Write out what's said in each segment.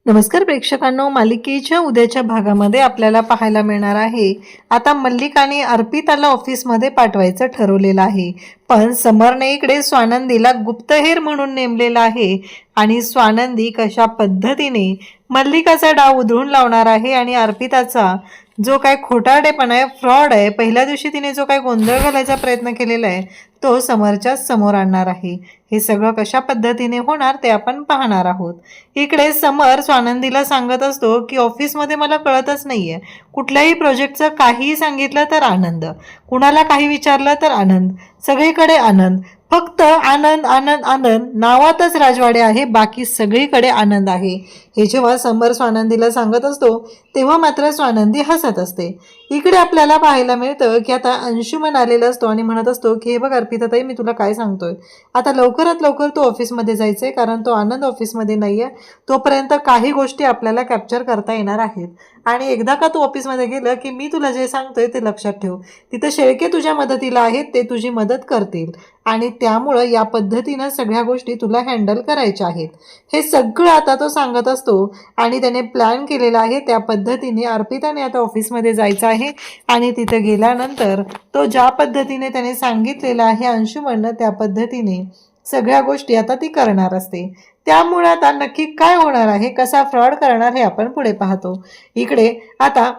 नमस्कार प्रेक्षकांनो, मालिकेच्या उद्याच्या भागामध्ये आपल्याला पाहायला मिळणार आहे आता मल्लिकाने अर्पिताला ऑफिसमध्ये पाठवायचं ठरवलेलं आहे, पण समरने इकडे स्वानंदीला गुप्तहेर म्हणून नेमलेलं आहे आणि स्वानंदी कशा पद्धतीने मल्लिकाचा डाव उधळून लावणार आहे आणि अर्पिताचा जो काय खोटारडेपणा आहे, फ्रॉड आहे, पहिल्या दिवशी तिने जो काय गोंधळ घालायचा प्रयत्न केलेला आहे तो समोरच्या समोर आणणार आहे। हे सगळं कशा पद्धतीने होणार ते आपण पाहणार आहोत। इकडे समर स्वानंदीला सांगत असतो की ऑफिसमध्ये मला कळतच नाहीये, कुठल्याही प्रोजेक्टचं काहीही सांगितलं तर आनंद, कुणाला काही विचारलं तर आनंद, सगळीकडे आनंद, फक्त आनंद आनंद आनंद, नावातच राजवाडे आहे, बाकी सगळीकडे आनंद आहे। हे जेव्हा समर स्वानंदीला सांगत असतो तेव्हा मात्र स्वानंदी हसत असते। इकडे आपल्याला पाहायला मिळतं की आता अंशुमन आलेला असतो आणि म्हणत असतो की हे बघ अर्पिताताई, मी तुला काय सांगतोय, आता लवकरात लवकर तू ऑफिसमध्ये जायचंय, कारण तो आनंद ऑफिसमध्ये नाहीये, तोपर्यंत काही गोष्टी आपल्याला कॅप्चर करता येणार आहेत आणि एकदा का तू ऑफिसमध्ये गेलं की मी तुला जे सांगतोय ते लक्षात ठेव, तिथे शेळके तुझ्या मदतीला आहेत, ते तुझी मदत करतील आणि त्यामुळं या पद्धतीनं सगळ्या गोष्टी तुला हँडल करायच्या आहेत। हे सगळं आता तो सांगत असतो आणि त्याने प्लॅन केलेला आहे त्या पद्धतीने अर्पिताने आता ऑफिसमध्ये जायचं आहे आणि तिथे गेल्यानंतर तो ज्या पद्धतीने त्याने सांगितलेलं आहे अंशुमननं त्या पद्धतीने सगळ्या गोष्टी आता ती करणार असते। त्यामुळे आता नक्की काय होणार आहे, कसा फ्रॉड करणार हे आपण पुढे पाहतो। इकडे आता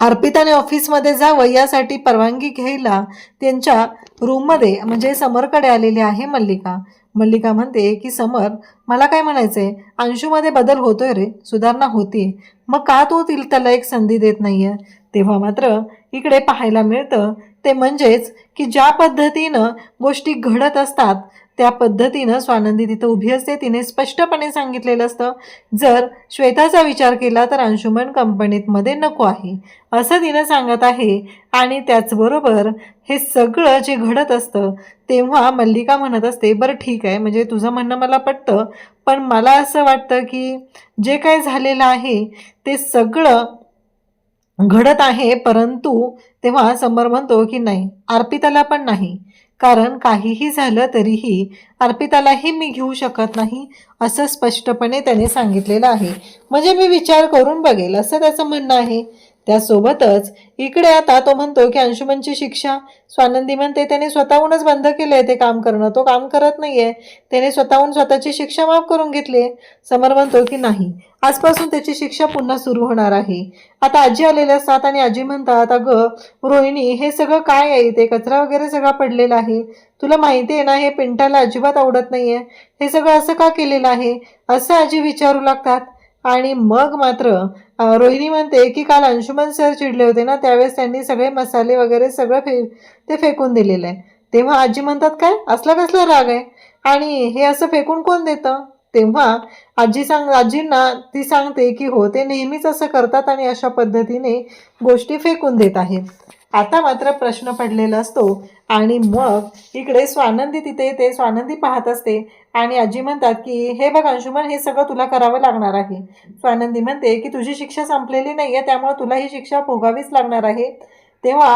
अर्पिताने ऑफिसमध्ये जावं यासाठी परवानगी घ्यायला त्यांच्या रूममध्ये म्हणजे समरकडे आलेली आहे मल्लिका। मल्लिका म्हणते की समर, मला काय म्हणायचंय, अंशूमध्ये बदल होतोय रे, सुधारणा होतीये, मग का तू त्याला एक संधी देत नाहीये? तेव्हा मात्र इकडे पाहायला मिळतं ते म्हणजेच की ज्या पद्धतीनं गोष्टी घडत असतात त्या पद्धतीनं स्वानंदी तिथं उभी असते। तिने स्पष्टपणे सांगितलेलं असतं जर श्वेताचा विचार केला तर अंशुमन कंपनीमध्ये नको आहे असं तिनं सांगत आहे आणि त्याचबरोबर हे सगळं जे घडत असतं तेव्हा मल्लिका म्हणत असते बरं ठीक आहे, म्हणजे तुझं म्हणणं मला पटतं, पण मला असं वाटतं की जे काय झालेलं आहे ते सगळं घडत आहे, परंतु तेव्हा समर म्हणतो की नाही, अर्पिताला पण नाही, कारण काहीही झालं तरीही अर्पितालाही मी घेऊ शकत नाही असं स्पष्टपणे त्याने सांगितलेलं आहे। म्हणजे मी विचार करून बघेल असं त्याचं म्हणणं आहे। त्यासोबतच इकडे आता तो म्हणतो की अंशुमनची शिक्षा, स्वानंदी म्हणते त्याने स्वतःहूनच बंद केलंय ते काम करणं, तो काम करत नाहीये, त्याने स्वतःहून स्वतःची शिक्षा माफ करून घेतली। समर म्हणतो की नाही, आजपासून त्याची शिक्षा पुन्हा सुरू होणार आहे। आता आजी आलेले असतात आणि आजी म्हणतात अगं रोहिणी, हे सगळं काय आहे, ते कचरा वगैरे सगळा पडलेला आहे, तुला माहिती आहे ना हे पिंटाला अजिबात आवडत नाहीये, हे सगळं असं का केलेलं आहे असं आजी विचारू लागतात। आणि मग मात्र रोहिणी म्हणते की काल अंशुमन सर चिडले होते ना, त्यावेळेस त्यांनी सगळे मसाले वगैरे सगळं ते फेकून दिलेलं आहे। तेव्हा आजी म्हणतात काय, असला कसला राग आहे आणि हे असं फेकून कोण देतं? तेव्हा आजींना ती सांगते की हो, ते नेहमीच असं करतात आणि अशा पद्धतीने गोष्टी फेकून देत आहेत। आता मात्र प्रश्न पडलेला असतो आणि मग इकडे स्वानंदी तिथे येते, स्वानंदी पाहत असते आणि आजी म्हणतात की हे बघ अंशुमन, हे सगळं तुला करावं लागणार आहे। स्वानंदी म्हणते की तुझी शिक्षा संपलेली नाहीये, त्यामुळे तुला ही शिक्षा भोगावीच लागणार आहे। तेव्हा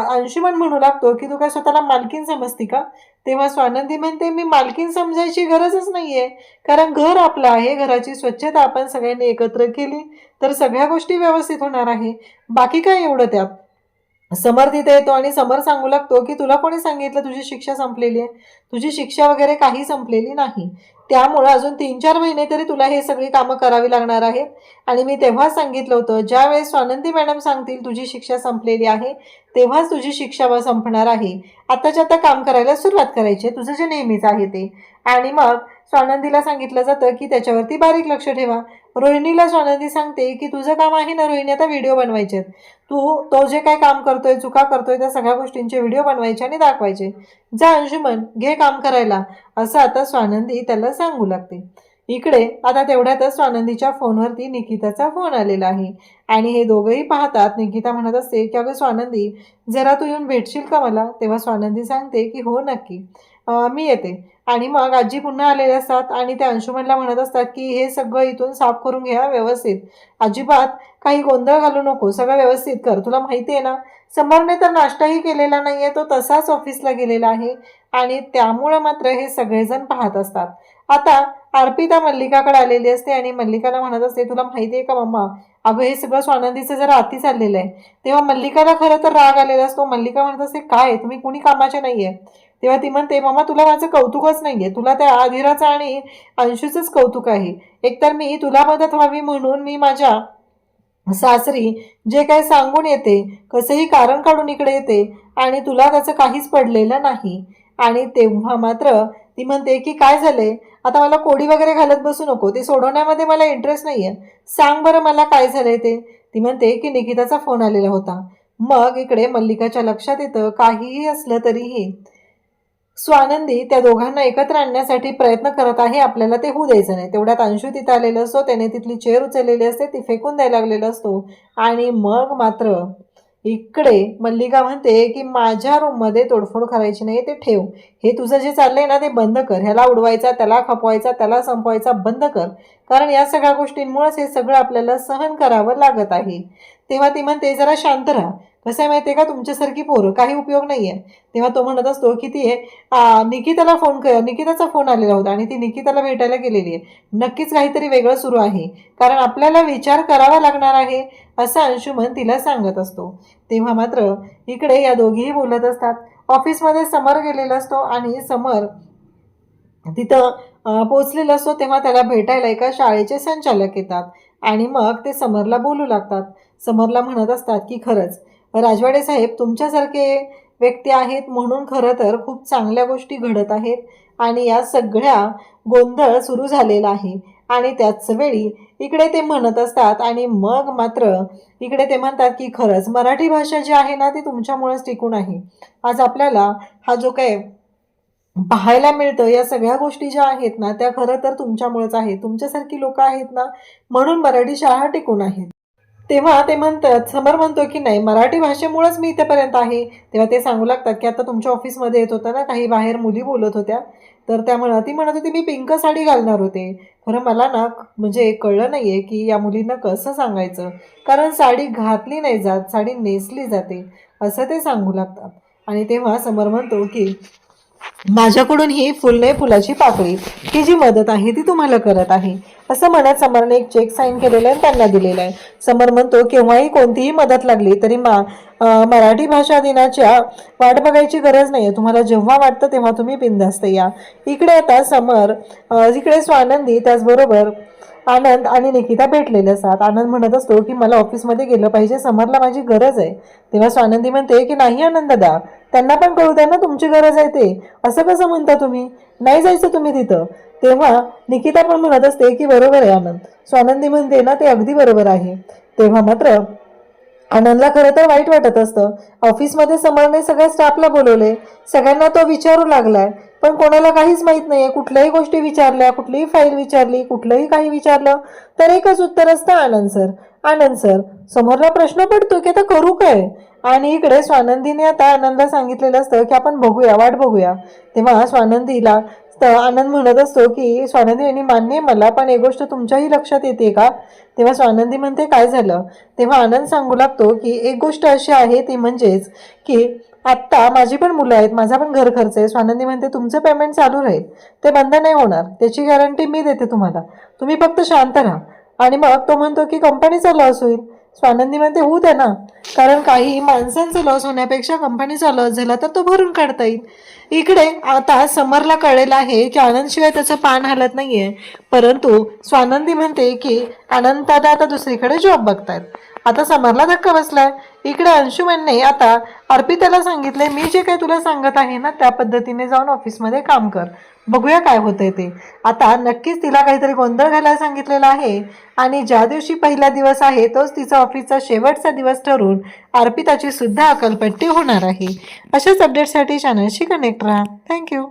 अंशुमन म्हणू लागतो की तू काय स्वतःला मालकीन समजती का? तेव्हा स्वानंदी म्हणते मी मालकीन समजायची गरजच नाहीये, कारण घर आपलं आहे, घराची स्वच्छता आपण सगळ्यांनी एकत्र केली तर सगळ्या गोष्टी व्यवस्थित होणार आहे, बाकी काय एवढं त्यात। समर तिथे येतो आणि समर सांगू लागतो की तुला कोणी सांगितलं तुझी शिक्षा संपलेली आहे? तुझी शिक्षा वगैरे काही संपलेली नाही, त्यामुळे अजून 3-4 महिने तरी तुला हे सगळी कामं करावी लागणार आहेत आणि मी तेव्हा सांगितलं होतं ज्यावेळेस स्वानंदी मॅडम सांगतील तुझी शिक्षा संपलेली आहे तेव्हाच तुझी शिक्षा संपणार आहे, आताच्या आता काम करायला सुरुवात करायची, तुझं जे नेहमीच आहे ते। आणि मग स्वानंदीला सांगितलं जातं की त्याच्यावरती बारीक लक्ष ठेवा। रोहिणीला स्वानंदी सांगते की तुझं काम आहे ना रोहिणी, आता व्हिडिओ बनवायचे, तो जे काय काम करतोय, चुका करतोय, त्या सगळ्या गोष्टींचे व्हिडिओ बनवायचे आणि दाखवायचे, जा अंशुमन घे काम करायला, असं आता स्वानंदी त्याला सांगू लागते। इकडे आता तेवढ्यातच स्वानंदीच्या फोनवरती निकिताचा फोन आलेला आहे आणि हे दोघंही पाहतात। निकिता म्हणत असते की अगं स्वानंदी, जरा तू येऊन भेटशील का मला? तेव्हा स्वानंदी सांगते की हो नक्की, मी येते। आणि मग आजी पुन्हा आलेले असतात आणि त्या अंशुमनला म्हणत असतात की हे सगळं इथून साफ करून घ्या व्यवस्थित, अजिबात काही गोंधळ घालू नको, सगळं व्यवस्थित कर, तुला माहिती आहे ना समरने तर नाश्ताही केलेला नाहीये, तो तसाच ऑफिसला गेलेला आहे आणि त्यामुळे मात्र हे सगळेजण पाहत असतात। आता अर्पिता मल्लिकाकडे आलेली असते आणि मल्लिकाला म्हणत असते, तुला माहिती आहे का मम्मा, अगं हे सगळं स्वानंदीचं जरा अति चाललेलं आहे. तेव्हा मल्लिकाला खरं तर राग आलेला असतो. मल्लिका म्हणत असते, काय तुम्ही कुणी कामाचे नाहीये. तेव्हा ती म्हणते, मम्मा तुला माझं कौतुकच नाहीये, तुला त्या आधीराचं आणि अंशूचंच कौतुक आहे. एकतर मी तुला मदत व्हावी म्हणून मी माझ्या सासरी जे काय सांगून येते, कसंही कारण काढून इकडे येते आणि तुला त्याचं काहीच पडलेलं नाही. आणि तेव्हा मात्र ती म्हणते की काय झालंय, आता मला कोडी वगैरे घालत बसू नको, ते सोडवण्यामध्ये मला इंटरेस्ट नाहीये, सांग बरं मला काय झालंय ते. ती म्हणते की निकिताचा फोन आलेला होता. मग इकडे मल्लिकाच्या लक्षात येतं, काहीही असलं तरीही स्वानंदी त्या दोघांना एकत्र आणण्यासाठी प्रयत्न करत आहे, आपल्याला ते होऊ द्यायचं नाही. तेवढ्यात अंशू तिथं आलेलं असतो, त्याने तिथली चेअर उचललेली असते, ती फेकून द्यायला लागलेला असतो. आणि मग मात्र इकडे मल्लिका म्हणते की माझ्या रूममध्ये तोडफोड करायची नाही, ते ठेव. हे तुझं जे चाललंय ना ते बंद कर. ह्याला उडवायचा, त्याला खपवायचा, त्याला संपवायचा बंद कर. कारण या सगळ्या गोष्टींमुळेच हे सगळं आपल्याला सहन करावं लागत आहे. तेव्हा ती म्हणते, जरा शांत राहा. कसं आहे माहिती आहे का, तुमच्यासारखी पोरं काही उपयोग नाही आहे. तेव्हा तो म्हणत असतो की ती निकिताला फोन कर, निकिताचा फोन आलेला होता आणि ती निकिताला भेटायला गेलेली आहे. नक्कीच काहीतरी वेगळं सुरू आहे, कारण आपल्याला विचार करावा लागणार आहे, असं अंशुमन तिला सांगत असतो. तेव्हा मात्र इकडे या दोघीही बोलत असतात. ऑफिसमध्ये समर गेलेला असतो आणि समर तिथं पोचलेला असतो. तेव्हा त्याला भेटायला एका शाळेचे संचालक येतात आणि मग ते समरला बोलू लागतात. समरला म्हणत असतात की खरंच राजवाडे साहेब तुमच्यासारखे व्यक्ती आहेत म्हणून खरं तर खूप चांगल्या गोष्टी घडत आहेत आणि या सगळ्या गोंधळ सुरू झालेला आहे. आणि त्याच वेळी इकडे ते म्हणत असतात आणि मग मात्र इकडे ते म्हणतात की खरंच मराठी भाषा जी आहे ना ती तुमच्यामुळेच टिकून आहे. आज आपल्याला हा जो काय पाहायला मिळतं, या सगळ्या गोष्टी ज्या आहेत ना त्या खरं तर तुमच्यामुळेच आहेत. तुमच्यासारखी लोक आहेत ना म्हणून मराठी शाळा टिकून आहेत. तेव्हा ते म्हणतात, समर म्हणतो की नाही, मराठी भाषेमुळेच मी इथेपर्यंत आहे. तेव्हा ते सांगू लागतात की आता तुमच्या ऑफिसमध्ये येत होता ना, काही बाहेर मुली बोलत होत्या, तर ती म्हणत होती मी पिंक साडी घालणार होते. खरं मला ना म्हणजे कळलं नाही आहे की या मुलींना कसं सांगायचं, कारण साडी घातली नाही जात, साडी नेसली जाते, असं ते सांगू लागतात. आणि तेव्हा समर म्हणतो की माझ्याकडून ही फुलने फुलाची पाकळी ही जी मदत आहे ती तुम्हाला करत आहे, असं म्हणत समरने एक चेक साईन केलेला आहे त्यांना दिलेला आहे. समर म्हणतो केव्हाही कोणतीही मदत लागली तरी मराठी भाषा दिनाच्या वाट बघायची गरज नाही आहे, तुम्हाला जेव्हा वाटतं तेव्हा तुम्ही बिनधास्त या. इकडे आता समर इकडे स्वानंदी त्याचबरोबर आनंद आणि निकिता भेटलेले असतात. आनंद म्हणत असतो की मला ऑफिसमध्ये गेलं पाहिजे, समरला माझी गरज आहे. तेव्हा स्वानंदी म्हणते की नाही आनंद दादा, त्यांना पण कळू द्या ना तुमची गरज आहे ते, असं कसं म्हणता तुम्ही, नाही जायचं तुम्ही तिथं. तेव्हा निकिता पण म्हणत असते की बरोबर आहे आनंद. स्वानंदी म्हणते ना ते अगदी बरोबर आहे. तेव्हा मात्र आनंदला खरं तर वाईट वाटत असतं. ऑफिसमध्ये समरने सगळ्या स्टाफला बोलवले, सगळ्यांना तो विचारू लागलाय, पण कोणाला काहीच माहीत नाहीये. कुठल्याही गोष्टी विचारल्या, कुठलीही फाईल विचारली, कुठलंही काही विचारलं तर एकच उत्तर असतं, आनंद सर, आनंद सर. समोरला प्रश्न पडतो की आता करू काय. आणि इकडे स्वानंदीने आता आनंदला सांगितलेलं असतं की आपण बघूया, वाट बघूया. तेव्हा स्वानंदीला आनंद म्हणत असतो की स्वानंदी यांनी मान्य आहे मला, पण एक गोष्ट तुमच्याही लक्षात येते का. तेव्हा स्वानंदी म्हणते काय झालं. तेव्हा आनंद सांगू लागतो की एक गोष्ट अशी आहे ती म्हणजेच की आत्ता माझी पण मुलं आहेत, माझा पण घर खर्च आहे. स्वानंदी म्हणते तुमचं पेमेंट चालू राहील, ते बंद नाही होणार, त्याची गॅरंटी मी देते तुम्हाला, तुम्ही फक्त शांत राहा. आणि मग तो म्हणतो की कंपनीचा लॉस होईल. स्वानंदी म्हणते होऊ द्या ना, कारण काही माणसांचा लॉस होण्यापेक्षा कंपनीचा लॉस झाला तर तो भरून काढता येईल. इकडे आता समरला कळलेलं आहे की आनंदशिवाय त्याचं पान हलत नाहीये, परंतु स्वानंदी म्हणते की आनंद दादा आता दुसरीकडे जॉब बघतायत. आता समरला धक्का बसलाय. इकडे अंशुमनने आता अर्पिताला सांगितलंय मी जे काही तुला सांगत आहे ना त्या पद्धतीने जाऊन ऑफिसमध्ये काम कर, बघूया काय होतंय ते. आता नक्कीच तिला काहीतरी गोंधळ घालायला सांगितलेला आहे आणि ज्या दिवशी पहिला दिवस आहे तोच तिचा ऑफिसचा शेवटचा दिवस ठरून अर्पिताची सुद्धा अकलपट्टी होणार आहे. अशाच अपडेटसाठी चॅनलशी कनेक्ट राहा. थँक्यू.